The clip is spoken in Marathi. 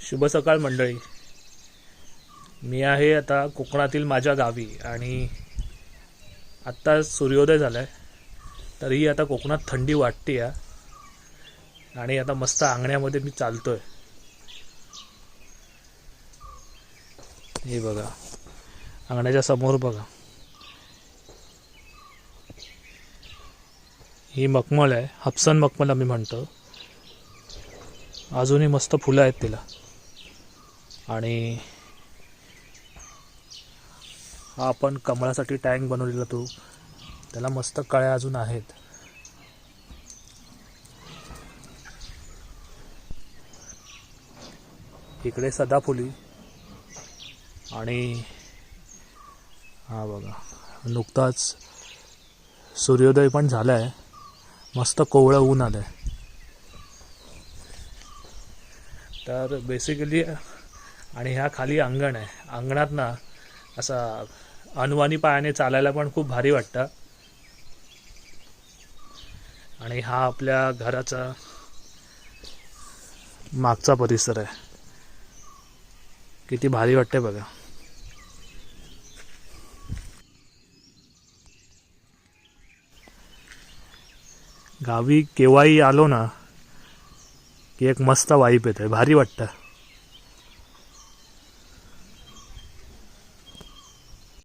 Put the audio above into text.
शुभ सकाळ मंडळी. मी आहे आता कोकणातील माझ्या गावी आणि आत्ता सूर्योदय झाला आहे. तरीही आता कोकणात थंडी वाटते आहे आणि आता मस्त अंगण्यामध्ये मी चालतो आहे. हे बघा, अंगण्याच्या समोर बघा, ही मखमल आहे, हापसन मखमल आम्ही म्हणतो. अजूनही मस्त फुलं आहेत तिला. आणि हा आपण कमळासाठी टँक बनवलेला तो, त्याला मस्त कळ्या अजून आहेत. इकडे सदाफुली आणि हा बघा, नुकताच सूर्योदय पण झाला आहे. मस्त कोवळं ऊन आलं आहे. तर बेसिकली आणि ह्या खाली अंगण आहे. अंगणात ना असा अनवाणी पायाने चालायला पण खूप भारी वाटतं. आणि हा आपल्या घराचा मागचा परिसर आहे. किती भारी वाटते बघा. गावी केव्हाही आलो ना की एक मस्त वाईब येते, भारी वाटतं.